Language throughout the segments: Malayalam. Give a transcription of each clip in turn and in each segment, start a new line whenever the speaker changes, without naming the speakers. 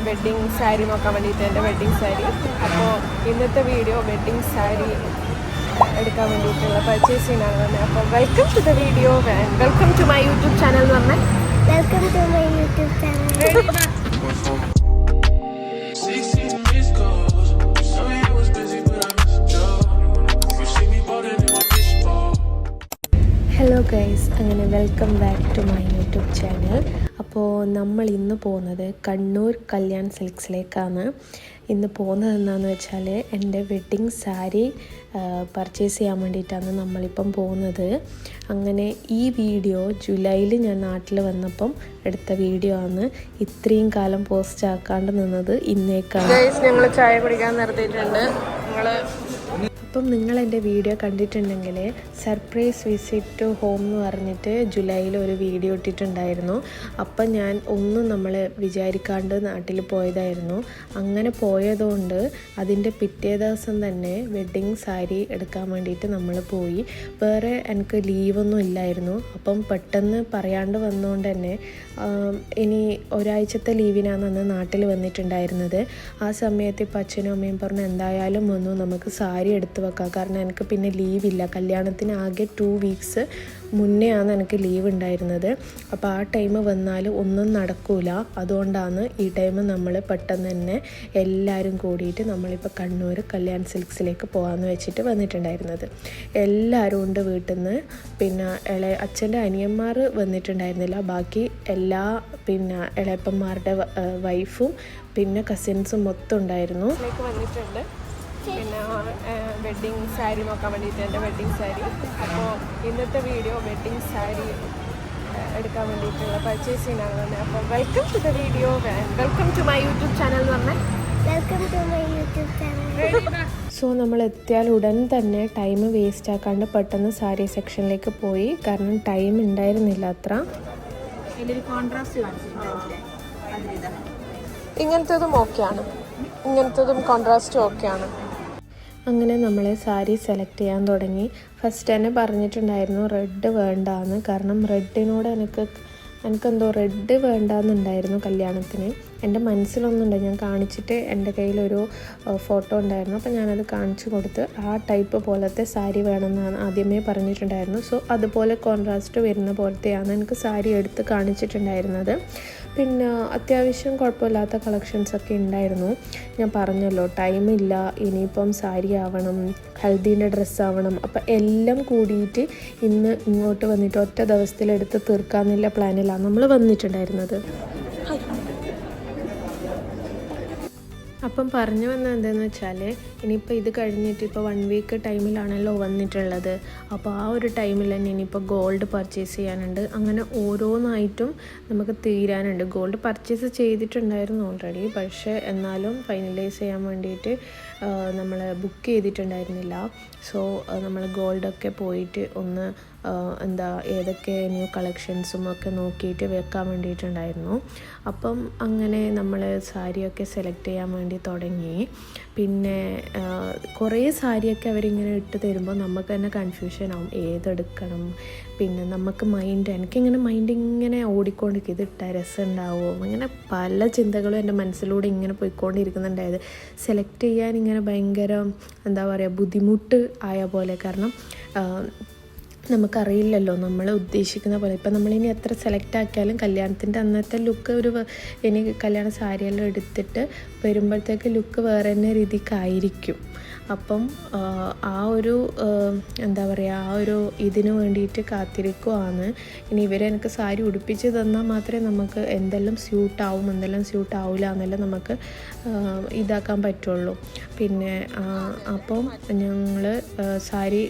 വെഡ്ഡിങ് സാരി നോക്കാൻ വേണ്ടിയിട്ട് എൻ്റെ വെഡ്ഡിങ് സാരി. അപ്പോൾ ഇന്നത്തെ വീഡിയോ വെഡ്ഡിങ് സാരി എടുക്കാൻ വേണ്ടിയിട്ടുള്ള പർച്ചേസിങ്ങാണ് തന്നെ. അപ്പോൾ welcome to the video and welcome to my YouTube channel എന്ന് പറഞ്ഞാൽ
welcome to my YouTube channel.
Hello guys, അങ്ങനെ welcome back to my YouTube channel. അപ്പോൾ നമ്മൾ ഇന്ന് പോകുന്നത് കണ്ണൂർ കല്യാൺ സിൽക്സിലേക്കാണ്. ഇന്ന് പോകുന്നത് എന്താണെന്ന് വെച്ചാൽ എൻ്റെ വെഡ്ഡിങ് സാരി പർച്ചേസ് ചെയ്യാൻ വേണ്ടിയിട്ടാണ് നമ്മളിപ്പം പോകുന്നത്. അങ്ങനെ ഈ വീഡിയോ ജൂലൈയിൽ ഞാൻ നാട്ടിൽ വന്നപ്പം എടുത്ത വീഡിയോ ആണ്. ഇത്രയും കാലം പോസ്റ്റ് ആക്കാണ്ട് നിന്നത് ഇന്നേക്കാണ്.
ഞങ്ങൾ ചായ കുടിക്കാൻ നിർത്തിയിട്ടുണ്ട്.
അപ്പം നിങ്ങൾ എൻ്റെ വീഡിയോ കണ്ടിട്ടുണ്ടെങ്കിൽ സർപ്രൈസ് വിസിറ്റ് ടു ഹോം എന്ന് പറഞ്ഞിട്ട് ജൂലൈയിൽ ഒരു വീഡിയോ ഇട്ടിട്ടുണ്ടായിരുന്നു. അപ്പം ഞാൻ ഒന്നും നമ്മൾ വിചാരിക്കാണ്ട് നാട്ടിൽ പോയതായിരുന്നു. അങ്ങനെ പോയതുകൊണ്ട് അതിൻ്റെ പിറ്റേ ദിവസം തന്നെ വെഡ്ഡിങ് സാരി എടുക്കാൻ വേണ്ടിയിട്ട് നമ്മൾ പോയി. വേറെ എനിക്ക് ലീവൊന്നും ഇല്ലായിരുന്നു. അപ്പം പെട്ടെന്ന് പറയാണ്ട് വന്നുകൊണ്ട് തന്നെ ഇനി ഒരാഴ്ചത്തെ ലീവിനാണ് അന്ന് നാട്ടിൽ വന്നിട്ടുണ്ടായിരുന്നത്. ആ സമയത്ത് ഇപ്പം അച്ഛനും അമ്മയും പറഞ്ഞു എന്തായാലും വന്നു നമുക്ക് സാരി എടുത്ത് വെക്കാം. കാരണം എനിക്ക് പിന്നെ ലീവില്ല. കല്യാണത്തിന് ആകെ 2 വീക്സ് മുന്നേ ആണ് എനിക്ക് ലീവ് ഉണ്ടായിരുന്നത്. അപ്പോൾ ആ ടൈം വന്നാൽ ഒന്നും നടക്കൂല. അതുകൊണ്ടാണ് ഈ ടൈം നമ്മൾ പെട്ടെന്ന് തന്നെ എല്ലാവരും കൂടിയിട്ട് നമ്മളിപ്പോൾ കണ്ണൂർ കല്യാൺ സിൽക്സിലേക്ക് പോകാമെന്ന് വെച്ചിട്ട് വന്നിട്ടുണ്ടായിരുന്നത്. എല്ലാവരും ഉണ്ട് വീട്ടിൽ നിന്ന്. പിന്നെ അച്ഛൻ്റെ അനിയന്മാർ വന്നിട്ടുണ്ടായിരുന്നില്ല. ബാക്കി എല്ലാ ഇളയപ്പന്മാരുടെ വൈഫും പിന്നെ കസിൻസും മൊത്തം ഉണ്ടായിരുന്നു.
വന്നിട്ടുണ്ട് പിന്നെ വെഡ്ഡിങ് സാരി നോക്കാൻ വേണ്ടിയിട്ട് എൻ്റെ വെഡ്ഡിങ് സാരി. അപ്പോൾ ഇന്നത്തെ വീഡിയോ വെഡ്ഡിങ് സാരി എടുക്കാൻ വേണ്ടിയിട്ടുള്ള പർച്ചേസിങ്ങാണ് തന്നെ. അപ്പോൾ welcome to the video and welcome to my YouTube channel എന്ന് പറഞ്ഞാൽ
welcome to my YouTube channel.
So നമ്മൾ എത്തിയാൽ ഉടൻ തന്നെ ടൈം വേസ്റ്റ് ആക്കാണ്ട് പെട്ടെന്ന് സാരി സെക്ഷനിലേക്ക് പോയി. കാരണം ടൈം ഉണ്ടായിരുന്നില്ല അത്ര.
ഇങ്ങനത്തതും ഓക്കെയാണ്, ഇങ്ങനത്തതും കോൺട്രാസ്റ്റും ഓക്കെയാണ്.
അങ്ങനെ നമ്മൾ സാരി സെലക്ട് ചെയ്യാൻ തുടങ്ങി. ഫസ്റ്റ് തന്നെ പറഞ്ഞിട്ടുണ്ടായിരുന്നു റെഡ് വേണ്ടാന്ന്. കാരണം റെഡിനോട് എനിക്കെന്തോ റെഡ് വേണ്ടാന്നുണ്ടായിരുന്നു കല്യാണത്തിന്. എൻ്റെ മനസ്സിലൊന്നുണ്ട്, ഞാൻ കാണിച്ചിട്ട് എൻ്റെ കയ്യിലൊരു ഫോട്ടോ ഉണ്ടായിരുന്നു. അപ്പോൾ ഞാനത് കാണിച്ചു കൊടുത്ത് ആ ടൈപ്പ് പോലത്തെ സാരി വേണമെന്നാണ് ആദ്യമേ പറഞ്ഞിട്ടുണ്ടായിരുന്നു. സോ അതുപോലെ കോൺട്രാസ്റ്റ് വരുന്ന പോലത്തെയാണ് എനിക്ക് സാരി എടുത്ത് കാണിച്ചിട്ടുണ്ടായിരുന്നത്. പിന്നെ അത്യാവശ്യം കുഴപ്പമില്ലാത്ത കളക്ഷൻസൊക്കെ ഉണ്ടായിരുന്നു. ഞാൻ പറഞ്ഞല്ലോ ടൈമില്ല, ഇനിയിപ്പം സാരി ആവണം, ഹൽദീൻ്റെ ഡ്രസ്സാവണം. അപ്പം എല്ലാം കൂടിയിട്ട് ഇന്ന് ഇങ്ങോട്ട് വന്നിട്ട് ഒറ്റ ദിവസത്തിലെടുത്ത് തീർക്കാമെന്നുള്ള പ്ലാനിലാണ് നമ്മൾ വന്നിട്ടുണ്ടായിരുന്നത്. അപ്പം പറഞ്ഞു വന്നത് എന്താണെന്ന് വെച്ചാൽ ഇനിയിപ്പോൾ ഇത് കഴിഞ്ഞിട്ട് ഇപ്പോൾ 1 വീക്ക് ടൈമിലാണല്ലോ വന്നിട്ടുള്ളത്. അപ്പോൾ ആ ഒരു ടൈമിൽ തന്നെ ഇനിയിപ്പോൾ ഗോൾഡ് പർച്ചേസ് ചെയ്യാനുണ്ട്. അങ്ങനെ ഓരോന്നായിട്ടും നമുക്ക് തീരാനുണ്ട്. ഗോൾഡ് പർച്ചേസ് ചെയ്തിട്ടുണ്ടായിരുന്നു ഓൾറെഡി. പക്ഷേ എന്നാലും ഫൈനലൈസ് ചെയ്യാൻ വേണ്ടിയിട്ട് നമ്മൾ ബുക്ക് ചെയ്തിട്ടുണ്ടായിരുന്നില്ല. സോ നമ്മൾ ഗോൾഡൊക്കെ പോയിട്ട് ഒന്ന് ഏതൊക്കെ ന്യൂ കളക്ഷൻസും ഒക്കെ നോക്കിയിട്ട് വെക്കാൻ വേണ്ടിയിട്ടുണ്ടായിരുന്നു. അപ്പം അങ്ങനെ നമ്മൾ സാരിയൊക്കെ സെലക്ട് ചെയ്യാൻ വേണ്ടി തുടങ്ങി. പിന്നെ കുറേ സാരിയൊക്കെ അവരിങ്ങനെ ഇട്ട് തരുമ്പോൾ നമുക്ക് തന്നെ കൺഫ്യൂഷൻ ആവും ഏതെടുക്കണം. പിന്നെ നമുക്ക് എനിക്കിങ്ങനെ മൈൻഡ് ഇങ്ങനെ ഓടിക്കൊണ്ടിരിക്കും, ഇതിട്ടാൽ രസമുണ്ടാവുമോ, അങ്ങനെ പല ചിന്തകളും എൻ്റെ മനസ്സിലൂടെ ഇങ്ങനെ പോയിക്കൊണ്ടിരിക്കുന്നുണ്ടായത്. സെലക്ട് ചെയ്യാൻ ഇങ്ങനെ ഭയങ്കര ബുദ്ധിമുട്ട് ആയ പോലെ. കാരണം നമുക്കറിയില്ലല്ലോ നമ്മൾ ഉദ്ദേശിക്കുന്ന പോലെ. ഇപ്പം നമ്മളിനി എത്ര സെലക്ട് ആക്കിയാലും കല്യാണത്തിൻ്റെ അന്നത്തെ ലുക്ക് ഇനി കല്യാണ സാരിയെല്ലാം എടുത്തിട്ട് വരുമ്പോഴത്തേക്ക് ലുക്ക് വേറെ തന്നെ രീതിക്കായിരിക്കും. അപ്പം ആ ഒരു ആ ഒരു ഇതിന് വേണ്ടിയിട്ട് കാത്തിരിക്കുവാണ്. ഇനി ഇവരെനിക്ക് സാരി ഉടുപ്പിച്ച് തന്നാൽ മാത്രമേ നമുക്ക് എന്തെല്ലാം സ്യൂട്ടാവും എന്തെല്ലാം സ്യൂട്ടാവില്ല എന്നെല്ലാം നമുക്ക് ഇതാക്കാൻ പറ്റുള്ളൂ. പിന്നെ അപ്പം ഞങ്ങൾ സാരി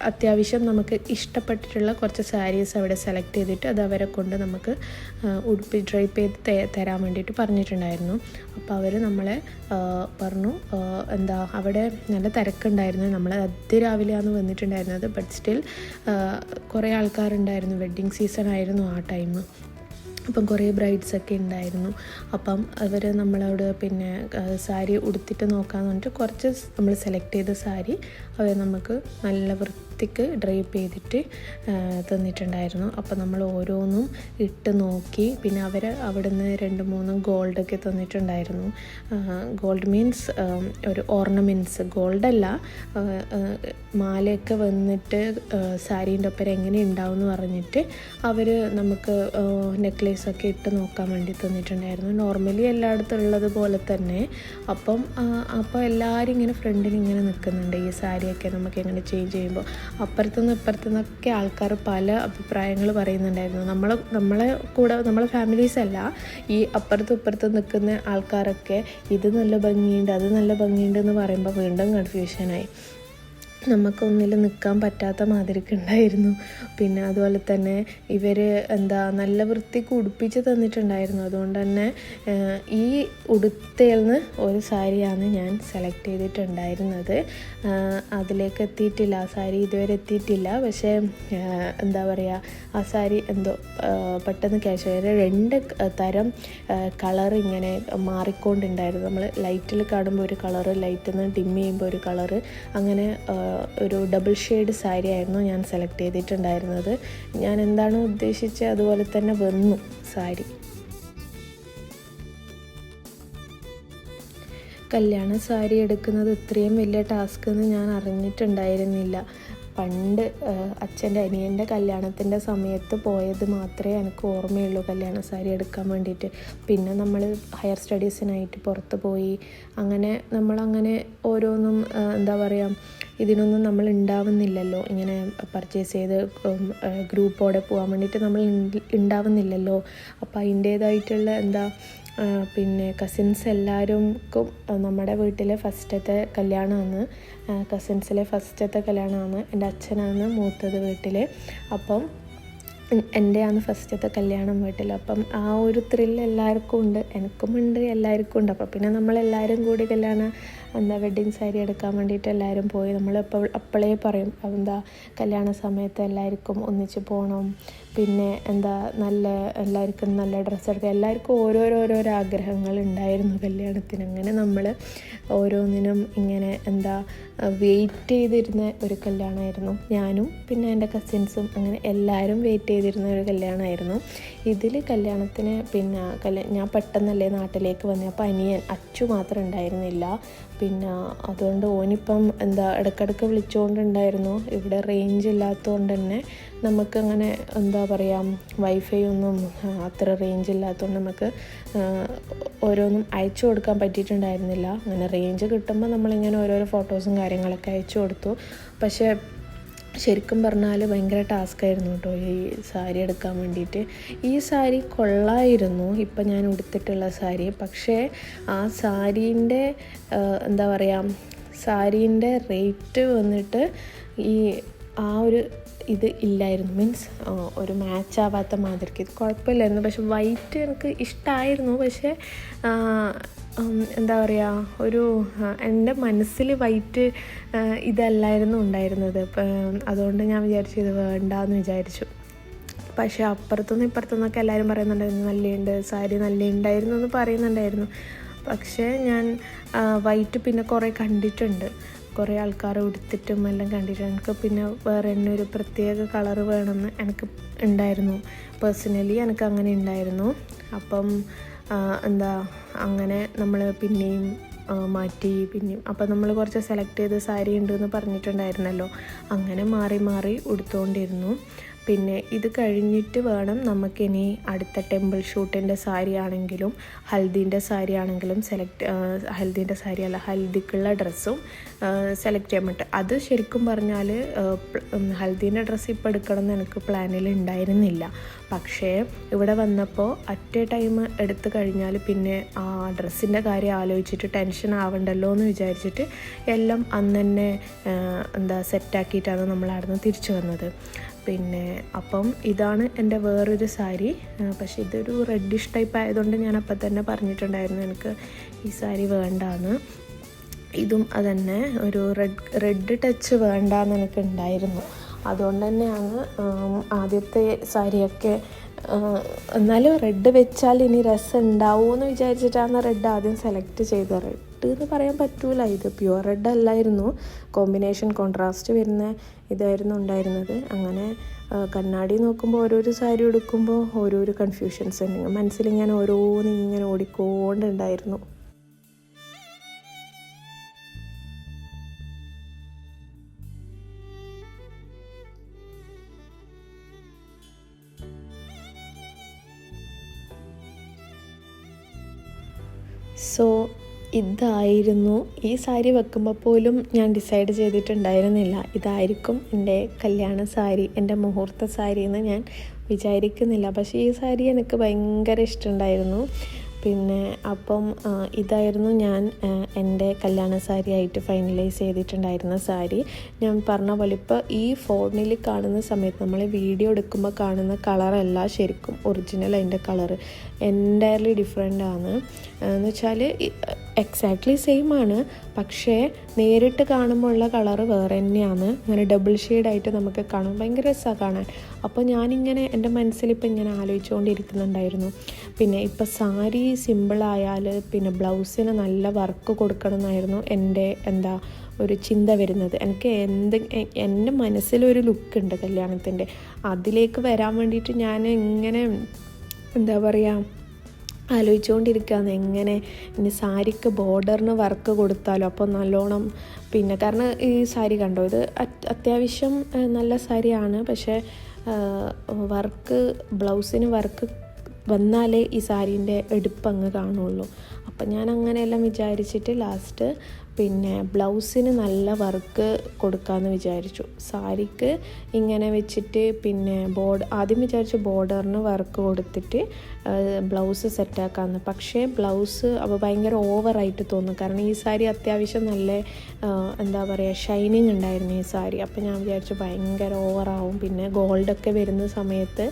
അത്യാവശ്യം നമുക്ക് ഇഷ്ടപ്പെട്ടിട്ടുള്ള കുറച്ച് സാരീസ് അവിടെ സെലക്ട് ചെയ്തിട്ട് അത് അവരെ കൊണ്ട് നമുക്ക് ഡ്രൈപ്പ് ചെയ്ത് തരാൻ വേണ്ടിയിട്ട് പറഞ്ഞിട്ടുണ്ടായിരുന്നു. അപ്പോൾ അവർ നമ്മളെ പറഞ്ഞു അവിടെ നല്ല തിരക്കുണ്ടായിരുന്നു. നമ്മൾ അതിരാവിലെയാണ് വന്നിട്ടുണ്ടായിരുന്നത്. ബട്ട് സ്റ്റിൽ കുറേ ആൾക്കാരുണ്ടായിരുന്നു. വെഡ്ഡിങ് സീസൺ ആയിരുന്നു ആ ടൈം. അപ്പം കുറേ ബ്രൈഡ്സൊക്കെ ഉണ്ടായിരുന്നു. അപ്പം അവർ നമ്മളോട് പിന്നെ സാരി ഉടുത്തിട്ട് നോക്കാമെന്ന് പറഞ്ഞിട്ട് കുറച്ച് നമ്മൾ സെലക്ട് ചെയ്ത സാരി അവർ നമുക്ക് നല്ല വൃത്തിക്ക് ഡ്രൈപ്പ് ചെയ്തിട്ട് തന്നിട്ടുണ്ടായിരുന്നു. അപ്പോൾ നമ്മൾ ഓരോന്നും ഇട്ട് നോക്കി. പിന്നെ അവർ അവിടുന്ന് 2-3 ഗോൾഡൊക്കെ തന്നിട്ടുണ്ടായിരുന്നു. ഗോൾഡ് മീൻസ് ഒരു ഓർണമെൻറ്റ്സ്, ഗോൾഡല്ല, മാലയൊക്കെ വന്നിട്ട് സാരീൻ്റെ ഒപ്പം എങ്ങനെ ഉണ്ടാവും എന്ന് പറഞ്ഞിട്ട് അവർ നമുക്ക് നെക്ലേസൊക്കെ ഇട്ട് നോക്കാൻ വേണ്ടി തന്നിട്ടുണ്ടായിരുന്നു. നോർമലി എല്ലായിടത്തും ഉള്ളത് പോലെ തന്നെ. അപ്പോൾ എല്ലാവരും ഇങ്ങനെ ഫ്രണ്ടിൽ ഇങ്ങനെ നിൽക്കുന്നുണ്ട്. ഈ സാരിയൊക്കെ നമുക്ക് എങ്ങനെ ചേഞ്ച് ചെയ്യുമ്പോൾ അപ്പുറത്തുനിന്ന് ഇപ്പുറത്തുനിന്നൊക്കെ ആൾക്കാർ പല അഭിപ്രായങ്ങൾ പറയുന്നുണ്ടായിരുന്നു. നമ്മളെ കൂടെ നമ്മളെ ഫാമിലീസ് അല്ല, ഈ അപ്പുറത്തും ഇപ്പുറത്തും നിൽക്കുന്ന ആൾക്കാരൊക്കെ ഇത് നല്ല ഭംഗിയുണ്ട്, അത് നല്ല ഭംഗിയുണ്ട് എന്ന് പറയുമ്പോൾ വീണ്ടും കൺഫ്യൂഷനായി. നമുക്കൊന്നിൽ നിൽക്കാൻ പറ്റാത്ത മാതിരിക്ക് ഉണ്ടായിരുന്നു. പിന്നെ അതുപോലെ തന്നെ ഇവർ നല്ല വൃത്തിക്ക് ഉടുപ്പിച്ച് തന്നിട്ടുണ്ടായിരുന്നു. അതുകൊണ്ട് തന്നെ ഈ ഉടുത്തയിൽ നിന്ന് ഒരു സാരിയാണ് ഞാൻ സെലക്ട് ചെയ്തിട്ടുണ്ടായിരുന്നത്. അതിലേക്ക് എത്തിയിട്ടില്ല, ആ സാരി ഇതുവരെ എത്തിയിട്ടില്ല. പക്ഷേ എന്താ പറയുക, ആ സാരി പെട്ടെന്ന് ക്യാഷ് 2 തരം കളർ ഇങ്ങനെ മാറിക്കൊണ്ടുണ്ടായിരുന്നു. നമ്മൾ ലൈറ്റിൽ കാണുമ്പോൾ ഒരു കളറ്, ലൈറ്റിൽ നിന്ന് ഡിം ചെയ്യുമ്പോൾ ഒരു കളറ്, അങ്ങനെ ഒരു ഡബിൾ ഷെയ്ഡ് സാരി ആയിരുന്നു ഞാൻ സെലക്ട് ചെയ്തിട്ടുണ്ടായിരുന്നത്. ഞാൻ എന്താണോ ഉദ്ദേശിച്ചത് അതുപോലെ തന്നെ വന്നു സാരി. കല്യാണ സാരി എടുക്കുന്നത് ഇത്രയും വലിയ ടാസ്ക് എന്ന് ഞാൻ അറിഞ്ഞിട്ടുണ്ടായിരുന്നില്ല. പണ്ട് അച്ഛൻ്റെ അനിയൻ്റെ കല്യാണത്തിൻ്റെ സമയത്ത് പോയത് മാത്രമേ എനിക്ക് ഓർമ്മയുള്ളൂ കല്യാണ സാരി എടുക്കാൻ വേണ്ടിയിട്ട്. പിന്നെ നമ്മൾ ഹയർ സ്റ്റഡീസിനായിട്ട് പുറത്ത് പോയി. അങ്ങനെ നമ്മളങ്ങനെ ഓരോന്നും എന്താ പറയുക, ഇതിനൊന്നും നമ്മൾ ഉണ്ടാവുന്നില്ലല്ലോ. ഇങ്ങനെ പർച്ചേസ് ചെയ്ത് ഗ്രൂപ്പോടെ പോകാൻ വേണ്ടിയിട്ട് നമ്മൾ ഉണ്ടാവുന്നില്ലല്ലോ. അപ്പോൾ അതിൻ്റേതായിട്ടുള്ള പിന്നെ കസിൻസ് എല്ലാവർക്കും നമ്മുടെ വീട്ടിലെ ഫസ്റ്റത്തെ കല്യാണമാണ്, കസിൻസിലെ ഫസ്റ്റത്തെ കല്യാണമാണ്. എൻ്റെ അച്ഛനാണ് മൂത്തത് വീട്ടിൽ. അപ്പം എൻ്റെയാണ് ഫസ്റ്റത്തെ കല്യാണം വീട്ടിൽ. അപ്പം ആ ഒരു ത്രില്ല് എല്ലാവർക്കും ഉണ്ട്, എനിക്കും ഉണ്ട്, എല്ലാവർക്കും ഉണ്ട്. അപ്പം പിന്നെ നമ്മളെല്ലാവരും കൂടി വെഡ്ഡിങ് സാരി എടുക്കാൻ വേണ്ടിയിട്ട് എല്ലാവരും പോയി. നമ്മൾ അപ്പോഴേ പറയും കല്യാണ സമയത്ത് എല്ലാവർക്കും ഒന്നിച്ച് പോകണം, പിന്നെ എല്ലാവർക്കും നല്ല ഡ്രസ്സ് എടുക്കുക. എല്ലാവർക്കും ഓരോരോ ആഗ്രഹങ്ങൾ ഉണ്ടായിരുന്നു കല്യാണത്തിന്. അങ്ങനെ നമ്മൾ ഓരോന്നിനും ഇങ്ങനെ വെയിറ്റ് ചെയ്തിരുന്ന ഒരു കല്യാണമായിരുന്നു. ഞാനും പിന്നെ എൻ്റെ കസിൻസും അങ്ങനെ എല്ലാവരും വെയിറ്റ് ചെയ്തിരുന്ന ഒരു കല്യാണമായിരുന്നു. ഇതിൽ കല്യാണത്തിന് ഞാൻ പെട്ടെന്നല്ലേ നാട്ടിലേക്ക് വന്നത്. അപ്പോൾ അച്ചു മാത്രം ഉണ്ടായിരുന്നില്ല. പിന്നെ അതുകൊണ്ട് ഓനിപ്പം ഇടയ്ക്കിടയ്ക്ക് വിളിച്ചുകൊണ്ടുണ്ടായിരുന്നു. ഇവിടെ റേഞ്ച് ഇല്ലാത്തതുകൊണ്ട് തന്നെ നമുക്കങ്ങനെ വൈഫൈ ഒന്നും അത്ര റേഞ്ച് ഇല്ലാത്തതുകൊണ്ട് നമുക്ക് ഓരോന്നും അയച്ചു കൊടുക്കാൻ പറ്റിയിട്ടുണ്ടായിരുന്നില്ല. അങ്ങനെ റേഞ്ച് കിട്ടുമ്പോൾ നമ്മളിങ്ങനെ ഓരോരോ ഫോട്ടോസും കാര്യങ്ങളൊക്കെ അയച്ചു കൊടുത്തു. പക്ഷേ ശരിക്കും പറഞ്ഞാൽ ഭയങ്കര ടാസ്ക്കായിരുന്നു കേട്ടോ ഈ സാരി എടുക്കാൻ വേണ്ടിയിട്ട്. ഈ സാരി കൊള്ളായിരുന്നു ഇപ്പം ഞാൻ ഉടുത്തിട്ടുള്ള സാരി. പക്ഷേ ആ സാരീൻ്റെ റേറ്റ് വന്നിട്ട് ആ ഒരു ഇത് ഇല്ലായിരുന്നു. മീൻസ് ഒരു മാച്ച് ആവാത്ത മാതിരിക്ക്. ഇത് കുഴപ്പമില്ലായിരുന്നു. പക്ഷെ വൈറ്റ് എനിക്ക് ഇഷ്ടമായിരുന്നു. പക്ഷേ എൻ്റെ മനസ്സിൽ വൈറ്റ് ഇതല്ലായിരുന്നു ഉണ്ടായിരുന്നത്. അതുകൊണ്ട് ഞാൻ വിചാരിച്ചു ഇത് വേണ്ടാന്ന് വിചാരിച്ചു. പക്ഷേ അപ്പുറത്തുനിന്ന് ഇപ്പുറത്തുനിന്നൊക്കെ എല്ലാവരും പറയുന്നുണ്ടായിരുന്നു നല്ലയുണ്ട്, സാരി നല്ലയുണ്ടായിരുന്നു എന്ന് പറയുന്നുണ്ടായിരുന്നു. പക്ഷേ ഞാൻ വൈറ്റ് പിന്നെ കുറേ കണ്ടിട്ടുണ്ട്, കുറേ ആൾക്കാർ ഉടുത്തിട്ടും എല്ലാം കണ്ടിട്ടുണ്ട്. എനിക്ക് പിന്നെ വേറെ തന്നെ ഒരു പ്രത്യേക കളറ് വേണമെന്ന് എനിക്ക് ഉണ്ടായിരുന്നു. പേഴ്സണലി എനിക്ക് അങ്ങനെ ഉണ്ടായിരുന്നു. അപ്പം അങ്ങനെ നമ്മൾ പിന്നെയും മാറ്റി. പിന്നെയും അപ്പം നമ്മൾ കുറച്ച് സെലക്ട് ചെയ്ത് സാരി ഉണ്ടെന്ന് പറഞ്ഞിട്ടുണ്ടായിരുന്നല്ലോ, അങ്ങനെ മാറി മാറി ഉടുത്തുകൊണ്ടിരുന്നു. പിന്നെ ഇത് കഴിഞ്ഞിട്ട് വേണം നമുക്കിനി അടുത്ത ടെമ്പിൾ ഷൂട്ടിൻ്റെ സാരി ആണെങ്കിലും ഹൽദീൻ്റെ സാരി ആണെങ്കിലും ഹൽദിക്കുള്ള ഡ്രസ്സും സെലക്ട് ചെയ്യാൻ പറ്റും. അത് ശരിക്കും പറഞ്ഞാൽ ഹൽദീൻ്റെ ഡ്രസ്സ് ഇപ്പോൾ എടുക്കണമെന്ന് എനിക്ക് പ്ലാനിൽ ഉണ്ടായിരുന്നില്ല. പക്ഷേ ഇവിടെ വന്നപ്പോൾ അറ്റ് എ ടൈം എടുത്തു കഴിഞ്ഞാൽ പിന്നെ ആ ഡ്രസ്സിൻ്റെ കാര്യം ആലോചിച്ചിട്ട് ടെൻഷൻ ആവണ്ടല്ലോ എന്ന് വിചാരിച്ചിട്ട് എല്ലാം അന്ന് തന്നെ സെറ്റാക്കിയിട്ടാണ് നമ്മൾ അവിടുന്ന് തിരിച്ചു വന്നത്. പിന്നെ അപ്പം ഇതാണ് എൻ്റെ വേറൊരു സാരി. പക്ഷേ ഇതൊരു റെഡിഷ് ടൈപ്പ് ആയതുകൊണ്ട് ഞാൻ അപ്പം തന്നെ പറഞ്ഞിട്ടുണ്ടായിരുന്നു എനിക്ക് ഈ സാരി വേണ്ടാന്ന്. ഇതും അതന്നെ ഒരു റെഡ് ടച്ച് വേണ്ടാന്ന് എനിക്ക് ഉണ്ടായിരുന്നു. അതുകൊണ്ട് തന്നെയാണ് ആദ്യത്തെ സാരിയൊക്കെ എന്നാലും റെഡ് വെച്ചാൽ ഇനി രസം ഉണ്ടാവുമോ എന്ന് വിചാരിച്ചിട്ടാണ് റെഡ് ആദ്യം സെലക്ട് ചെയ്തത്. മ്യാട്ട് എന്ന് പറയാൻ പറ്റൂല, ഇത് പ്യുവർ റെഡ് അല്ലായിരുന്നു, കോമ്പിനേഷൻ കോൺട്രാസ്റ്റ് വരുന്ന ഇതായിരുന്നു ഉണ്ടായിരുന്നത്. അങ്ങനെ കണ്ണാടി നോക്കുമ്പോൾ ഓരോരോ സാരി എടുക്കുമ്പോൾ ഓരോരോ കൺഫ്യൂഷൻസ് ഉണ്ട് മനസ്സിലിങ്ങനെ ഓരോന്നിങ്ങനെ ഓടിക്കൊണ്ടുണ്ടായിരുന്നു. സോ ഇതായിരുന്നു ഈ സാരി വെക്കുമ്പോൾ പോലും ഞാൻ ഡിസൈഡ് ചെയ്തിട്ടുണ്ടായിരുന്നില്ല ഇതായിരിക്കും എൻ്റെ കല്യാണ സാരി, എൻ്റെ മുഹൂർത്ത സാരി എന്ന് ഞാൻ വിചാരിക്കുന്നില്ല. പക്ഷേ ഈ സാരി എനിക്ക് ഭയങ്കര ഇഷ്ടമുണ്ടായിരുന്നു. പിന്നെ അപ്പം ഇതായിരുന്നു ഞാൻ എൻ്റെ കല്യാണ സാരി ആയിട്ട് ഫൈനലൈസ് ചെയ്തിട്ടുണ്ടായിരുന്ന സാരി. ഞാൻ പറഞ്ഞ പോലെ ഇപ്പോൾ ഈ ഫോണിൽ കാണുന്ന സമയത്ത് നമ്മൾ വീഡിയോ എടുക്കുമ്പോൾ കാണുന്ന കളറല്ല ശരിക്കും ഒറിജിനൽ അതിൻ്റെ കളറ് എൻറ്റയർലി ഡിഫറെൻ്റ് ആണ്. എന്ന് വെച്ചാൽ എക്സാക്ട്ലി സെയിം ആണ്, പക്ഷേ നേരിട്ട് കാണുമ്പോൾ ഉള്ള കളറ് വേറെ തന്നെയാണ്. ഇങ്ങനെ ഡബിൾ ഷെയ്ഡായിട്ട് നമുക്ക് കാണാം, ഭയങ്കര രസമാണ് കാണാൻ. അപ്പോൾ ഞാനിങ്ങനെ എൻ്റെ മനസ്സിലിപ്പോൾ ഇങ്ങനെ ആലോചിച്ചുകൊണ്ടിരിക്കുന്നുണ്ടായിരുന്നു. പിന്നെ ഇപ്പോൾ സാരി സിമ്പിളായാൽ പിന്നെ ബ്ലൗസിന് നല്ല വർക്ക് കൊടുക്കണം എന്നായിരുന്നു എൻ്റെ ഒരു ചിന്ത വരുന്നത്. എനിക്ക് എൻ്റെ മനസ്സിലൊരു ലുക്കുണ്ട് കല്യാണത്തിൻ്റെ, അതിലേക്ക് വരാൻ വേണ്ടിയിട്ട് ഞാൻ ഇങ്ങനെ ആലോചിച്ചുകൊണ്ടിരിക്കുകയാണ് എങ്ങനെ ഇനി സാരിക്ക് ബോർഡറിന് വർക്ക് കൊടുത്താലോ അപ്പോൾ നല്ലോണം. പിന്നെ കാരണം ഈ സാരി കണ്ടോ, ഇത് അത്യാവശ്യം നല്ല സാരിയാണ്, പക്ഷേ വർക്ക് ബ്ലൗസിന് വർക്ക് വന്നാലേ ഈ സാരീൻ്റെ എടുപ്പങ്ങ് കാണുള്ളൂ. അപ്പം ഞാൻ അങ്ങനെയെല്ലാം വിചാരിച്ചിട്ട് ലാസ്റ്റ് പിന്നെ ബ്ലൗസിന് നല്ല വർക്ക് കൊടുക്കാമെന്ന് വിചാരിച്ചു. സാരിക്ക് ഇങ്ങനെ വെച്ചിട്ട് പിന്നെ ആദ്യം വിചാരിച്ചു ബോർഡറിന് വർക്ക് കൊടുത്തിട്ട് ബ്ലൗസ് സെറ്റാക്കാമെന്ന്. പക്ഷേ ബ്ലൗസ് അപ്പോൾ ഭയങ്കര ഓവറായിട്ട് തോന്നും, കാരണം ഈ സാരി അത്യാവശ്യം നല്ല ഷൈനിങ് ഉണ്ടായിരുന്നു ഈ സാരി. അപ്പോൾ ഞാൻ വിചാരിച്ചു ഭയങ്കര ഓവറാവും, പിന്നെ ഗോൾഡൊക്കെ വരുന്ന സമയത്ത്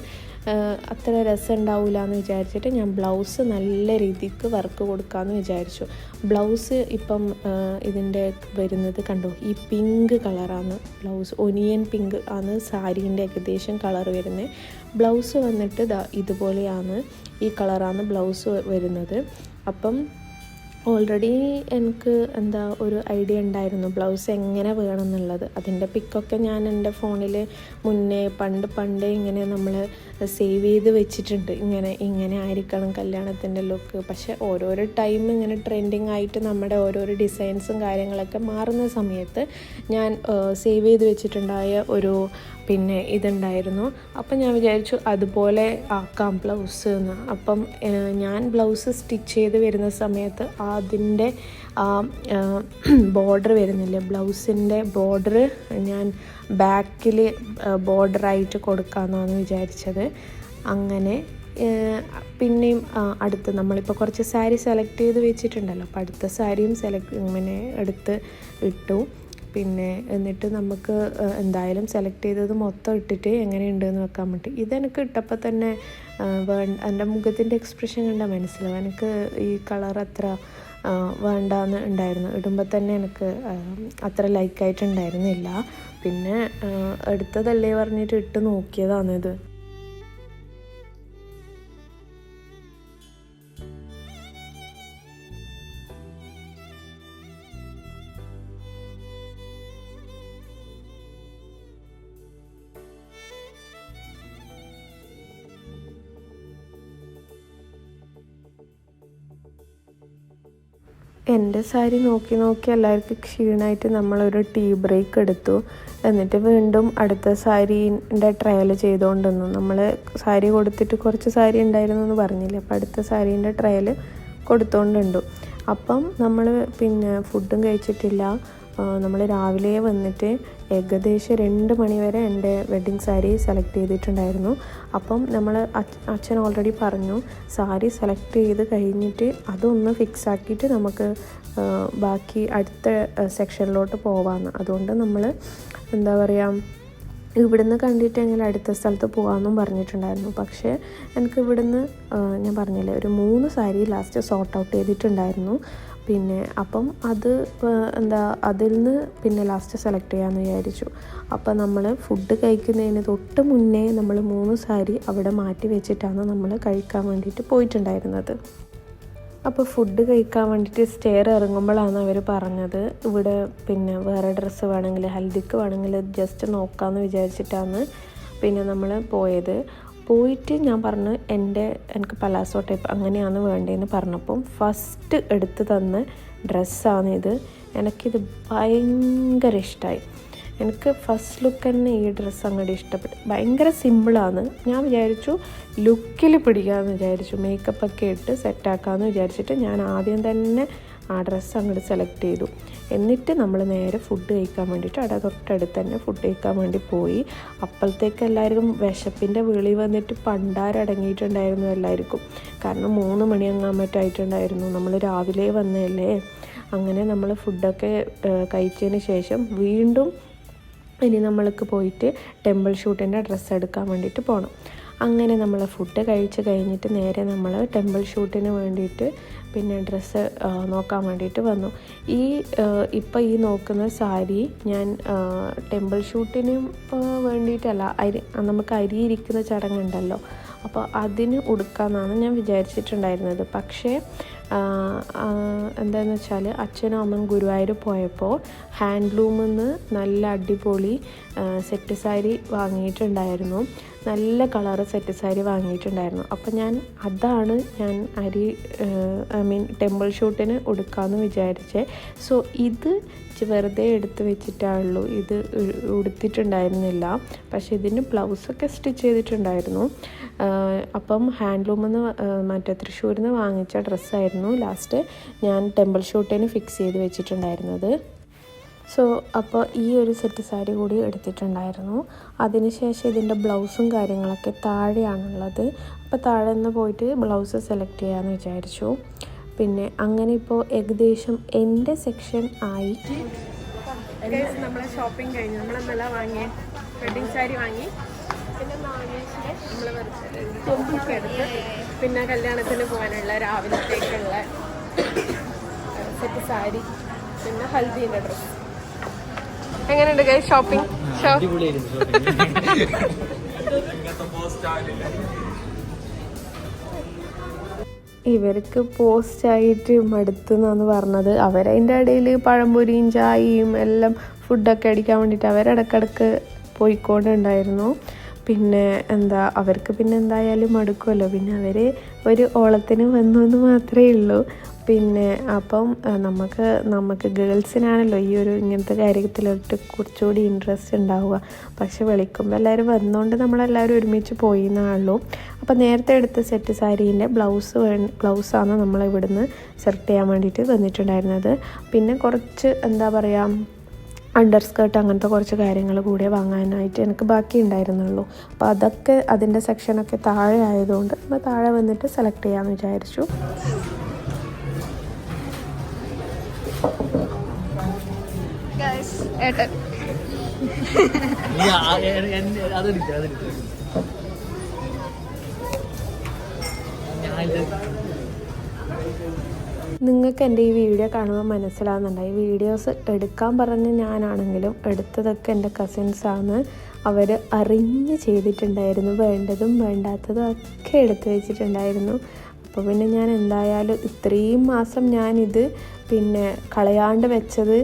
അത്ര രസം ഉണ്ടാവില്ല എന്ന് വിചാരിച്ചിട്ട് ഞാൻ ബ്ലൗസ് നല്ല രീതിക്ക് വർക്ക് കൊടുക്കാമെന്ന് വിചാരിച്ചു. ബ്ലൗസ് ഇപ്പം ഇതിൻ്റെ വരുന്നത് കണ്ടോ, ഈ പിങ്ക് കളറാണ് ബ്ലൗസ്, ഒനിയൻ പിങ്ക് ആണ് സാരീൻ്റെ ഏകദേശം കളർ വരുന്നത്. ബ്ലൗസ് വന്നിട്ട് ഇതുപോലെയാണ്, ഈ കളറാണ് ബ്ലൗസ് വരുന്നത്. അപ്പം ഓൾറെഡി എനിക്ക് ഒരു ഐഡിയ ഉണ്ടായിരുന്നു ബ്ലൗസ് എങ്ങനെ വേണമെന്നുള്ളത്. അതിൻ്റെ പിക്കൊക്കെ ഞാൻ എൻ്റെ ഫോണിൽ പണ്ടേ ഇങ്ങനെ നമ്മൾ സേവ് ചെയ്ത് വെച്ചിട്ടുണ്ട്, ഇങ്ങനെ ആയിരിക്കണം കല്യാണത്തിൻ്റെ ലുക്ക്. പക്ഷേ ഓരോരോ ടൈം ഇങ്ങനെ ട്രെൻഡിങ് ആയിട്ട് നമ്മുടെ ഓരോരോ ഡിസൈൻസും കാര്യങ്ങളൊക്കെ മാറുന്ന സമയത്ത് ഞാൻ സേവ് ചെയ്ത് വെച്ചിട്ടുണ്ടായ ഒരു പിന്നെ ഇതുണ്ടായിരുന്നു. അപ്പം ഞാൻ വിചാരിച്ചു അതുപോലെ ആക്കാം ബ്ലൗസ് എന്ന്. അപ്പം ഞാൻ ബ്ലൗസ് സ്റ്റിച്ച് ചെയ്ത് വരുന്ന സമയത്ത് അതിൻ്റെ ബോർഡർ വരുന്നില്ല, ബ്ലൗസിൻ്റെ ബോർഡർ ഞാൻ ബാക്കിൽ ബോർഡറായിട്ട് കൊടുക്കാമെന്നാണ് വിചാരിച്ചത്. അങ്ങനെ പിന്നെയും അടുത്ത് നമ്മളിപ്പോൾ കുറച്ച് സാരി സെലക്ട് ചെയ്ത് വെച്ചിട്ടുണ്ടല്ലോ, അപ്പോൾ അടുത്ത സാരിയും എടുത്ത് ഇട്ടു. പിന്നെ എന്നിട്ട് നമുക്ക് എന്തായാലും സെലക്ട് ചെയ്തത് മൊത്തം ഇട്ടിട്ട് എങ്ങനെയുണ്ടെന്ന് വെക്കാൻ വേണ്ടി. ഇതെനിക്ക് ഇട്ടപ്പോൾ തന്നെ എൻ്റെ മുഖത്തിൻ്റെ എക്സ്പ്രഷൻ കണ്ടാൽ മനസ്സിലാവും എനിക്ക് ഈ കളർ അത്ര വേണ്ടാന്ന് ഉണ്ടായിരുന്നു. ഇടുമ്പോൾ തന്നെ എനിക്ക് അത്ര ലൈക്കായിട്ടുണ്ടായിരുന്നില്ല. പിന്നെ എടുത്തതല്ലേ പറഞ്ഞിട്ട് ഇട്ട് നോക്കിയതാണിത്. എൻ്റെ സാരി നോക്കി എല്ലാവർക്കും ക്ഷീണമായിട്ട് നമ്മളൊരു ടീ ബ്രേക്ക് എടുത്തു. എന്നിട്ട് വീണ്ടും അടുത്ത സാരീൻ്റെ ട്രയൽ ചെയ്തുകൊണ്ടിരുന്നു. നമ്മൾ സാരി കൊടുത്തിട്ട് കുറച്ച് സാരി ഉണ്ടായിരുന്നു എന്ന് പറഞ്ഞില്ലേ, അപ്പോൾ അടുത്ത സാരീൻ്റെ ട്രയൽ കൊടുത്തുകൊണ്ടുണ്ടു. അപ്പം നമ്മൾ പിന്നെ ഫുഡും കഴിച്ചിട്ടില്ല. നമ്മൾ രാവിലെ വന്നിട്ട് ഏകദേശം 2 മണി വരെ എൻ്റെ വെഡ്ഡിങ് സാരി സെലക്ട് ചെയ്തിട്ടുണ്ടായിരുന്നു. അപ്പം അച്ഛൻ ഓൾറെഡി പറഞ്ഞു സാരി സെലക്ട് ചെയ്ത് കഴിഞ്ഞിട്ട് അതൊന്ന് ഫിക്സ് ആക്കിയിട്ട് നമുക്ക് ബാക്കി അടുത്ത സെക്ഷനിലോട്ട് പോവാമെന്ന്. അതുകൊണ്ട് നമ്മൾ ഇവിടുന്ന് കണ്ടിട്ടെങ്കിൽ അടുത്ത സ്ഥലത്ത് പോകാമെന്നും പറഞ്ഞിട്ടുണ്ടായിരുന്നു. പക്ഷേ എനിക്ക് ഇവിടുന്ന് ഞാൻ പറഞ്ഞില്ലേ ഒരു 3 സാരി ലാസ്റ്റ് സോർട്ട് ഔട്ട് ചെയ്തിട്ടുണ്ടായിരുന്നു. പിന്നെ അപ്പം അതിൽ നിന്ന് പിന്നെ ലാസ്റ്റ് സെലക്ട് ചെയ്യാമെന്ന് വിചാരിച്ചു. അപ്പം നമ്മൾ ഫുഡ് കഴിക്കുന്നതിന് തൊട്ട് മുന്നേ നമ്മൾ 3 സാരി അവിടെ മാറ്റി വെച്ചിട്ടാണ് നമ്മൾ കഴിക്കാൻ വേണ്ടിയിട്ട് പോയിട്ടുണ്ടായിരുന്നത്. അപ്പോൾ ഫുഡ് കഴിക്കാൻ വേണ്ടിയിട്ട് സ്റ്റെയർ ഇറങ്ങുമ്പോഴാണ് അവർ പറഞ്ഞത് ഇവിടെ പിന്നെ വേറെ ഡ്രസ്സ് വേണമെങ്കിൽ ഹൽദിക്ക് വേണമെങ്കിൽ ജസ്റ്റ് നോക്കാമെന്ന് വിചാരിച്ചിട്ടാണ് പിന്നെ നമ്മൾ പോയിട്ട് ഞാൻ പറഞ്ഞു എനിക്ക് പലാസോ ടൈപ്പ് അങ്ങനെയാണ് വേണ്ടതെന്ന് പറഞ്ഞപ്പം ഫസ്റ്റ് എടുത്ത് തന്ന ഡ്രസ്സാണിത്. എനിക്കിത് ഭയങ്കര ഇഷ്ടമായി. എനിക്ക് ഫസ്റ്റ് ലുക്ക് തന്നെ ഈ ഡ്രസ്സ് അങ്ങോട്ട് ഇഷ്ടപ്പെട്ടു. ഭയങ്കര സിമ്പിളാണ്. ഞാൻ വിചാരിച്ചു ലുക്കിൽ പിടിക്കാമെന്ന് വിചാരിച്ചു, മേക്കപ്പൊക്കെ ഇട്ട് സെറ്റാക്കാമെന്ന് വിചാരിച്ചിട്ട് ഞാൻ ആദ്യം തന്നെ ആ ഡ്രസ്സ് അങ്ങോട്ട് സെലക്ട് ചെയ്തു. എന്നിട്ട് നമ്മൾ നേരെ ഫുഡ് കഴിക്കാൻ വേണ്ടിയിട്ട് അവിടെ തൊട്ടടുത്ത് തന്നെ ഫുഡ് കഴിക്കാൻ വേണ്ടി പോയി. അപ്പോഴത്തേക്ക് എല്ലാവർക്കും വിശപ്പിൻ്റെ വിളി വന്നിട്ട് പണ്ടാരടങ്ങിയിട്ടുണ്ടായിരുന്നു എല്ലാവർക്കും. കാരണം 3 മണി അങ്ങാമറ്റായിട്ടുണ്ടായിരുന്നു. നമ്മൾ രാവിലെ വന്നതല്ലേ. അങ്ങനെ നമ്മൾ ഫുഡൊക്കെ കഴിച്ചതിന് ശേഷം വീണ്ടും ഇനി നമ്മൾക്ക് പോയിട്ട് ടെമ്പിൾ ഷൂട്ടിൻ്റെ ഡ്രസ്സ് എടുക്കാൻ വേണ്ടിയിട്ട് പോകണം. അങ്ങനെ നമ്മൾ ഫുഡ് കഴിച്ച് കഴിഞ്ഞിട്ട് നേരെ നമ്മൾ ടെമ്പിൾ ഷൂട്ടിന് വേണ്ടിയിട്ട് പിന്നെ ഡ്രസ്സ് നോക്കാൻ വേണ്ടിയിട്ട് വന്നു. ഇപ്പോൾ ഈ നോക്കുന്ന സാരി ഞാൻ ടെമ്പിൾ ഷൂട്ടിന് വേണ്ടിയിട്ടല്ല, നമുക്ക് അരിയിരിക്കുന്ന ചടങ്ങുണ്ടല്ലോ, അപ്പോൾ അതിന് ഉടുക്കാമെന്നാണ് ഞാൻ വിചാരിച്ചിട്ടുണ്ടായിരുന്നത്. പക്ഷേ എന്താണെന്ന് വെച്ചാൽ അച്ഛനും അമ്മയും ഗുരുവായൂർ പോയപ്പോൾ ഹാൻഡ്ലൂമിൽ നിന്ന് നല്ല അടിപൊളി സെറ്റ് സാരി വാങ്ങിയിട്ടുണ്ടായിരുന്നു. നല്ല കളറ് സെറ്റ് സാരി വാങ്ങിയിട്ടുണ്ടായിരുന്നു. അപ്പോൾ അതാണ് ഞാൻ ടെമ്പിൾ ഷൂട്ടിന് ഉടുക്കാമെന്ന് വിചാരിച്ചേ. സോ ഇത് വെറുതെ എടുത്ത് വെച്ചിട്ടുള്ളൂ, ഇത് ഉടുത്തിട്ടുണ്ടായിരുന്നില്ല. പക്ഷേ ഇതിന് ബ്ലൗസൊക്കെ സ്റ്റിച്ച് ചെയ്തിട്ടുണ്ടായിരുന്നു. അപ്പം ഹാൻഡ്ലൂമിൽ നിന്ന് മറ്റേ തൃശ്ശൂരിൽ നിന്ന് വാങ്ങിച്ച ഡ്രസ്സായിരുന്നു ലാസ്റ്റ് ഞാൻ ടെമ്പിൾ ഷൂട്ടിന് ഫിക്സ് ചെയ്ത് വെച്ചിട്ടുണ്ടായിരുന്നത്. സോ അപ്പോൾ ഈ ഒരു സെറ്റ് സാരി കൂടി എടുത്തിട്ടുണ്ടായിരുന്നു. അതിനുശേഷം ഇതിൻ്റെ ബ്ലൗസും കാര്യങ്ങളൊക്കെ താഴെയാണുള്ളത്. അപ്പോൾ താഴെ നിന്ന് പോയിട്ട് ബ്ലൗസ് സെലക്ട് ചെയ്യാമെന്ന് വിചാരിച്ചു. പിന്നെ അങ്ങനെ ഇപ്പോൾ ഏകദേശം എൻ്റെ സെക്ഷൻ ആയി.
നമ്മളെ ഷോപ്പിംഗ് കഴിഞ്ഞു. നമ്മളെന്നല്ല വാങ്ങിയ വെഡിങ് സാരി വാങ്ങി, പിന്നെ നമ്മൾ തൊമ്പൊക്കെ എടുത്ത് പിന്നെ കല്യാണത്തിന് പോകാനുള്ള രാവിലത്തേക്കുള്ള സെറ്റ് സാരി, പിന്നെ ഹൽദീൻ്റെ ഡ്രസ്സ്. എങ്ങനെയുണ്ട് ഗൈസ് ഷോപ്പിംഗ്?
ഇവർക്ക് പോസ്റ്റായിട്ട് മടുത്തുന്നാണ് പറഞ്ഞത്. അവരതിൻ്റെ ഇടയിൽ പഴംപൊരിയും ചായയും എല്ലാം ഫുഡൊക്കെ അടിക്കാൻ വേണ്ടിയിട്ട് അവരിടക്കിടക്ക് പോയിക്കൊണ്ടുണ്ടായിരുന്നു. പിന്നെ അവർക്ക് പിന്നെ എന്തായാലും മടുക്കുമല്ലോ. പിന്നെ അവർ ഒരു ഓളത്തിന് വന്നു എന്ന് മാത്രമേ ഉള്ളൂ. പിന്നെ അപ്പം നമുക്ക് ഗേൾസിനാണല്ലോ ഈ ഒരു ഇങ്ങനത്തെ കാര്യത്തിലോട്ട് കുറച്ചുകൂടി ഇൻട്രസ്റ്റ് ഉണ്ടാവുക. പക്ഷെ വിളിക്കുമ്പോൾ എല്ലാവരും നമ്മളെല്ലാവരും ഒരുമിച്ച് പോയി എന്നാണല്ലോ. അപ്പോൾ നേരത്തെ എടുത്ത സെറ്റ് സാരീൻ്റെ ബ്ലൗസാണ് നമ്മൾ ഇവിടുന്ന് സെലക്ട് ചെയ്യാൻ വേണ്ടിയിട്ട് വന്നിട്ടുണ്ടായിരുന്നത്. പിന്നെ കുറച്ച് അണ്ടർ സ്കേർട്ട് അങ്ങനത്തെ കുറച്ച് കാര്യങ്ങൾ കൂടെ വാങ്ങാനായിട്ട് എനിക്ക് ബാക്കി ഉണ്ടായിരുന്നുള്ളൂ. അപ്പോൾ അതൊക്കെ അതിൻ്റെ സെക്ഷനൊക്കെ താഴെ ആയതുകൊണ്ട് നമ്മൾ താഴെ വന്നിട്ട് സെലക്ട് ചെയ്യാമെന്ന് വിചാരിച്ചു. നിങ്ങൾക്ക് എൻ്റെ ഈ വീഡിയോ കാണുമ്പോൾ മനസ്സിലാകുന്നുണ്ട്. ഈ വീഡിയോസ് എടുക്കാൻ പറഞ്ഞ ഞാനാണെങ്കിലും എടുത്തതൊക്കെ എൻ്റെ കസിൻസാണ്. അവർ അറിഞ്ഞ് ചെയ്തിട്ടുണ്ടായിരുന്നു. വേണ്ടതും വേണ്ടാത്തതും ഒക്കെ എടുത്തു വെച്ചിട്ടുണ്ടായിരുന്നു. അപ്പോൾ പിന്നെ ഞാൻ എന്തായാലും ഇത്രയും മാസം ഞാനിത് പിന്നെ കളയാണ്ട് വെച്ചത്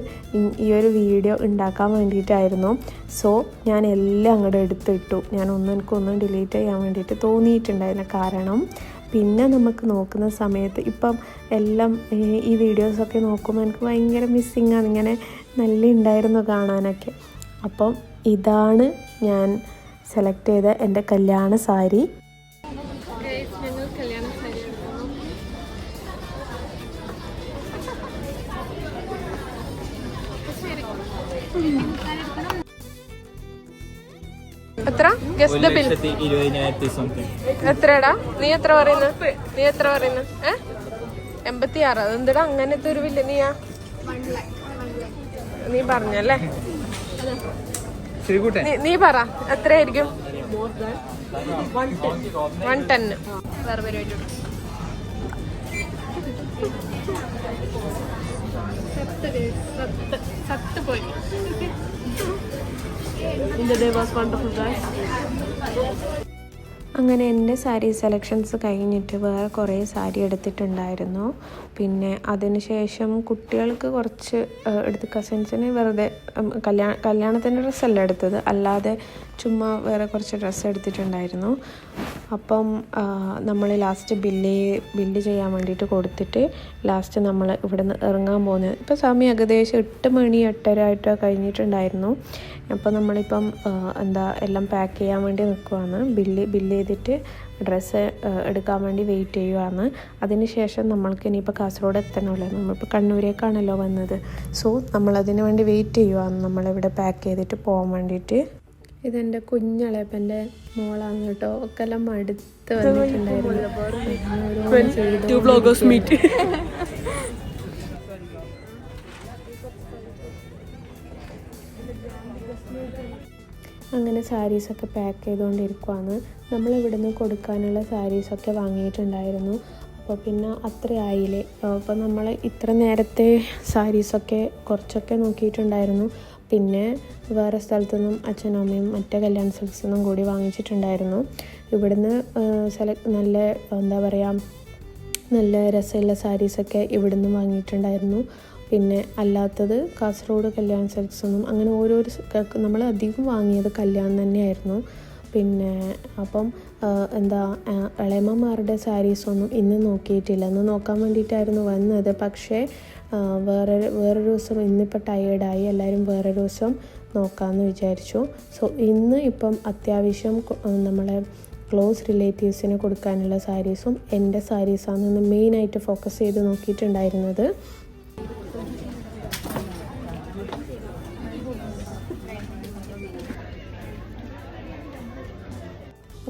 ഈ ഒരു വീഡിയോ ഉണ്ടാക്കാൻ വേണ്ടിയിട്ടായിരുന്നു. സോ ഞാൻ എല്ലാം അങ്ങോട്ട് എടുത്തിട്ടു. എനിക്കൊന്നും ഡിലീറ്റ് ചെയ്യാൻ വേണ്ടിയിട്ട് തോന്നിയിട്ടുണ്ടായിരുന്നു. കാരണം പിന്നെ നമുക്ക് നോക്കുന്ന സമയത്ത് ഇപ്പം എല്ലാം ഈ വീഡിയോസൊക്കെ നോക്കുമ്പോൾ എനിക്ക് ഭയങ്കര മിസ്സിങ്ങാണ്. ഇങ്ങനെ നല്ല ഉണ്ടായിരുന്നു കാണാനൊക്കെ. അപ്പം ഇതാണ് ഞാൻ സെലക്ട് ചെയ്ത എൻ്റെ കല്യാണ സാരി.
എത്ര എത്രടാ? നീ എത്ര പറയുന്നു? 86. അതെന്താ അങ്ങനത്തെ ഒരു വില്ല നീ പറഞ്ഞല്ലേ? നീ പറ എത്രയായിരിക്കും? 110. വേറെ പരിപാടി സത്ത് പോയി.
അങ്ങനെ എൻ്റെ സാരി സെലക്ഷൻസ് കഴിഞ്ഞിട്ട് വേറെ കുറേ സാരി എടുത്തിട്ടുണ്ടായിരുന്നു. പിന്നെ അതിനുശേഷം കുട്ടികൾക്ക് കുറച്ച് എടുത്ത് കസിൻസിന് വെറുതെ കല്യാണത്തിൻ്റെ ഡ്രസ്സല്ല എടുത്തത്, അല്ലാതെ ചുമ്മാ വേറെ കുറച്ച് ഡ്രസ്സ് എടുത്തിട്ടുണ്ടായിരുന്നു. അപ്പം നമ്മൾ ലാസ്റ്റ് ബില്ല് ചെയ്യാൻ വേണ്ടിയിട്ട് കൊടുത്തിട്ട് ലാസ്റ്റ് നമ്മൾ ഇവിടെ നിന്ന് ഇറങ്ങാൻ പോകുന്നത്. ഇപ്പോൾ സമയം ഏകദേശം 8 മണി 8:30 ആയിട്ടോ കഴിഞ്ഞിട്ടുണ്ടായിരുന്നു. അപ്പോൾ നമ്മളിപ്പം എല്ലാം പാക്ക് ചെയ്യാൻ വേണ്ടി നിൽക്കുവാണ്. ബില്ല് ചെയ്തിട്ട് ഡ്രസ്സ് എടുക്കാൻ വേണ്ടി വെയിറ്റ് ചെയ്യുവാണ്. അതിനുശേഷം നമ്മൾക്ക് ഇനിയിപ്പോൾ കാസർഗോഡ് എത്തണമല്ലോ, നമ്മളിപ്പോൾ കണ്ണൂരേക്കാണല്ലോ വന്നത്. സോ നമ്മളതിന് വേണ്ടി വെയിറ്റ് ചെയ്യുവാണ്, നമ്മളിവിടെ പാക്ക് ചെയ്തിട്ട് പോകാൻ വേണ്ടിയിട്ട്. ഇതെൻ്റെ കുഞ്ഞളേപ്പൻ്റെ മോളാണ് കേട്ടോ. ഒക്കെ എല്ലാം മടുത്ത് വന്നിട്ടുണ്ടായിരുന്നു. അങ്ങനെ സാരീസൊക്കെ പാക്ക് ചെയ്തുകൊണ്ടിരിക്കുവാണ്. നമ്മളിവിടുന്ന് കൊടുക്കാനുള്ള സാരീസൊക്കെ വാങ്ങിയിട്ടുണ്ടായിരുന്നു. അപ്പോൾ പിന്നെ അത്രയായില്ലേ. അപ്പോൾ നമ്മൾ ഇത്ര നേരത്തെ സാരീസൊക്കെ കുറച്ചൊക്കെ നോക്കിയിട്ടുണ്ടായിരുന്നു. പിന്നെ വേറെ സ്ഥലത്തുനിന്നും അച്ഛനും അമ്മയും മറ്റേ കല്യാൺ സിൽക്സിൽ നിന്നും കൂടി വാങ്ങിച്ചിട്ടുണ്ടായിരുന്നു. ഇവിടുന്ന് നല്ല രസമുള്ള സാരീസൊക്കെ ഇവിടുന്ന് വാങ്ങിയിട്ടുണ്ടായിരുന്നു. പിന്നെ അല്ലാത്തത് കാസർഗോഡ് കല്യാൺ സിൽക്സൊന്നും അങ്ങനെ നമ്മൾ അധികം വാങ്ങിയത് കല്യാൺ തന്നെയായിരുന്നു. പിന്നെ അപ്പം ഇളയമ്മമാരുടെ സാരീസൊന്നും ഇന്ന് നോക്കിയിട്ടില്ല. ഇന്ന് നോക്കാൻ വേണ്ടിയിട്ടായിരുന്നു വന്നത്. പക്ഷേ വേറൊരു ദിവസം ഇന്നിപ്പോൾ ടയേർഡായി, എല്ലാവരും വേറൊരു ദിവസം നോക്കാമെന്ന് വിചാരിച്ചു. സോ ഇന്ന് ഇപ്പം അത്യാവശ്യം നമ്മളെ ക്ലോസ് റിലേറ്റീവ്സിന് കൊടുക്കാനുള്ള സാരീസും എൻ്റെ സാരീസാണ് ഇന്ന് മെയിനായിട്ട് ഫോക്കസ് ചെയ്ത് നോക്കിയിട്ടുണ്ടായിരുന്നത്.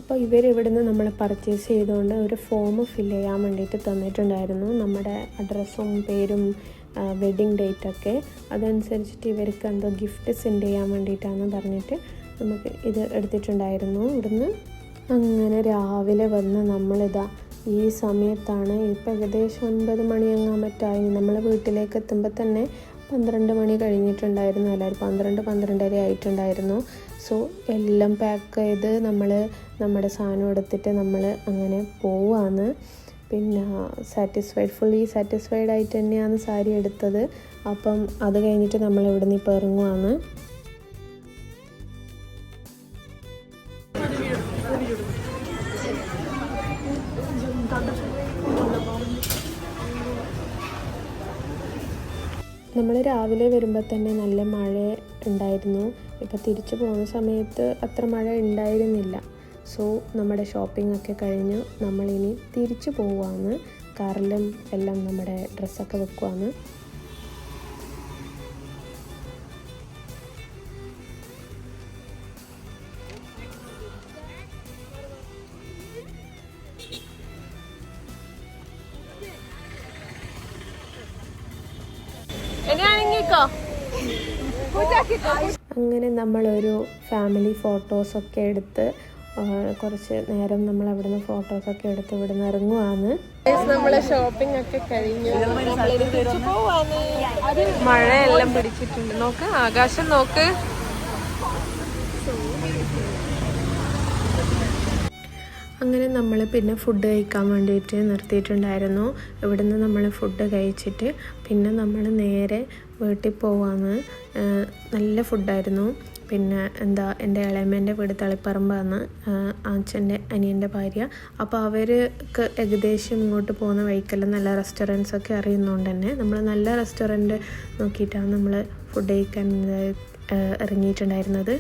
അപ്പോൾ ഇവരിവിടുന്ന് നമ്മൾ പർച്ചേസ് ചെയ്തുകൊണ്ട് ഒരു ഫോം ഫില്ല് ചെയ്യാൻ വേണ്ടിയിട്ട് തന്നിട്ടുണ്ടായിരുന്നു. നമ്മുടെ അഡ്രസ്സും പേരും വെഡ്ഡിങ് ഡേറ്റൊക്കെ അതനുസരിച്ചിട്ട് ഇവർക്ക് എന്തോ ഗിഫ്റ്റ് സെൻഡ് ചെയ്യാൻ വേണ്ടിയിട്ടാണെന്ന് പറഞ്ഞിട്ട് നമുക്ക് ഇത് എടുത്തിട്ടുണ്ടായിരുന്നു ഇവിടുന്ന്. അങ്ങനെ രാവിലെ വന്ന് നമ്മളിതാ ഈ സമയത്താണ്, ഇപ്പോൾ ഏകദേശം 9 മണിയങ്ങാൻ പറ്റായി. നമ്മളെ വീട്ടിലേക്ക് എത്തുമ്പോൾ തന്നെ 12 മണി കഴിഞ്ഞിട്ടുണ്ടായിരുന്നു. എല്ലാവരും 12-12:30 ആയിട്ടുണ്ടായിരുന്നു. സോ എല്ലാം പാക്ക് ചെയ്ത് നമ്മുടെ സാധനം എടുത്തിട്ട് നമ്മൾ അങ്ങനെ പോവാണ്. പിന്നെ ഫുള്ളി സാറ്റിസ്ഫൈഡ് ആയിട്ട് തന്നെയാണ് സാരി എടുത്തത്. അപ്പം അത് കഴിഞ്ഞിട്ട് നമ്മൾ ഇവിടെ നിന്ന് ഇപ്പോൾ ഇറങ്ങുവാണ്. നമ്മൾ രാവിലെ വരുമ്പോൾ തന്നെ നല്ല മഴ ഉണ്ടായിരുന്നു. ഇപ്പോൾ തിരിച്ചു പോകുന്ന സമയത്ത് അത്ര മഴ ഉണ്ടായിരുന്നില്ല. സോ നമ്മുടെ ഷോപ്പിംഗ് ഒക്കെ കഴിഞ്ഞ് നമ്മളിനി തിരിച്ചു പോവുകയാണ്. കാറിലും എല്ലാം നമ്മുടെ ഡ്രസ്സൊക്കെ വെക്കുവാണ്. അങ്ങനെ നമ്മളൊരു ഫാമിലി ഫോട്ടോസൊക്കെ എടുത്ത് കുറച്ച് നേരം നമ്മൾ അവിടുന്ന് ഫോട്ടോസൊക്കെ എടുത്ത് ഇവിടുന്ന് ഇറങ്ങുവാണ്.
നമ്മളെ ഷോപ്പിംഗ് ഒക്കെ കഴിഞ്ഞു. മഴയെല്ലാം പിടിച്ചിട്ടുണ്ട്. നോക്ക്, ആകാശം നോക്ക്.
അങ്ങനെ നമ്മൾ പിന്നെ ഫുഡ് കഴിക്കാൻ വേണ്ടിയിട്ട് നിർത്തിയിട്ടുണ്ടായിരുന്നു. ഇവിടുന്ന് നമ്മൾ ഫുഡ് കഴിച്ചിട്ട് പിന്നെ നമ്മൾ നേരെ വീട്ടിൽ പോവാണ്. നല്ല ഫുഡായിരുന്നു. പിന്നെ എൻ്റെ ഇളയമ്മേൻ്റെ വീട് തളിപ്പറമ്പാണ്, അച്ഛൻ്റെ അനിയൻ്റെ ഭാര്യ. അപ്പോൾ അവർക്ക് ഏകദേശം ഇങ്ങോട്ട് പോകുന്ന വഴിക്കെല്ലാം നല്ല റെസ്റ്റോറൻറ്റ്സൊക്കെ അറിയുന്നതുകൊണ്ട് തന്നെ നമ്മൾ നല്ല റെസ്റ്റോറൻറ്റ് നോക്കിയിട്ടാണ് നമ്മൾ ഫുഡ് കഴിക്കാൻ ഇറങ്ങിയിട്ടുണ്ടായിരുന്നത്.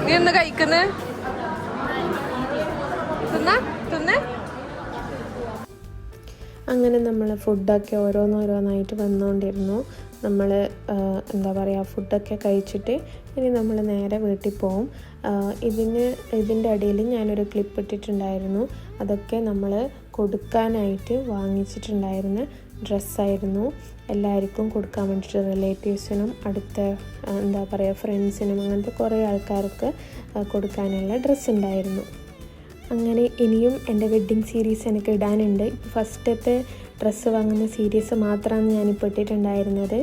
നീ ഒന്ന് കഴിക്കുന്നേ?
അങ്ങനെ അങ്ങനെ നമ്മൾ ഫുഡൊക്കെ ഓരോന്നോരോന്നായിട്ട് വന്നുകൊണ്ടിരുന്നു. നമ്മൾ എന്താ പറയുക, ഫുഡൊക്കെ കഴിച്ചിട്ട് ഇനി നമ്മൾ നേരെ വീട്ടിൽ പോവും. ഇതിൻ്റെ ഇടയിൽ ഞാനൊരു ക്ലിപ്പ് ഇട്ടിട്ടുണ്ടായിരുന്നു. അതൊക്കെ നമ്മൾ കൊടുക്കാനായിട്ട് വാങ്ങിച്ചിട്ടുണ്ടായിരുന്ന ഡ്രസ്സായിരുന്നു. എല്ലാവർക്കും കൊടുക്കാൻ വേണ്ടിയിട്ട്, റിലേറ്റീവ്സിനും അടുത്ത എന്താ പറയുക ഫ്രണ്ട്സിനും അങ്ങനത്തെ കുറേ ആൾക്കാർക്ക് കൊടുക്കാനുള്ള ഡ്രസ്സ് ഉണ്ടായിരുന്നു. അങ്ങനെ ഇനിയും എൻ്റെ വെഡ്ഡിങ് സീരീസ് എനിക്ക് ഇടാനുണ്ട്. ഫസ്റ്റത്തെ ഡ്രസ്സ് വാങ്ങുന്ന സീരീസ് മാത്രമാണ് ഞാനിപ്പോൾ ഇട്ടിട്ടുണ്ടായിരുന്നത്.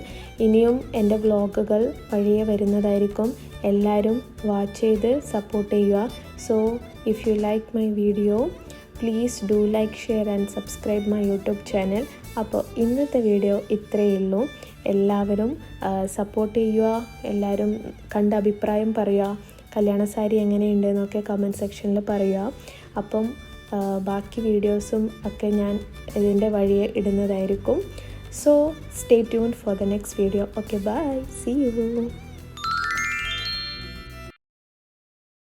ഇനിയും എൻ്റെ വ്ളോഗുകൾ വഴിയെ വരുന്നതായിരിക്കും. എല്ലാവരും വാച്ച് ചെയ്ത് സപ്പോർട്ട് ചെയ്യുക. So if you like my video please do like, share and subscribe my YouTube channel. അപ്പോൾ ഇന്നത്തെ വീഡിയോ ഇത്രയേ ഉള്ളൂ. എല്ലാവരും സപ്പോർട്ട് ചെയ്യുക. എല്ലാവരും കണ്ട അഭിപ്രായം പറയുക. കല്യാണ സാരി എങ്ങനെയുണ്ട് എന്നൊക്കെ കമൻറ്റ് സെക്ഷനിൽ പറയുക. അപ്പം ബാക്കി വീഡിയോസും ഒക്കെ ഞാൻ ഇതിൻ്റെ വഴിയെ ഇടുന്നതായിരിക്കും. So stay tuned for the next video. Okay, bye, see U.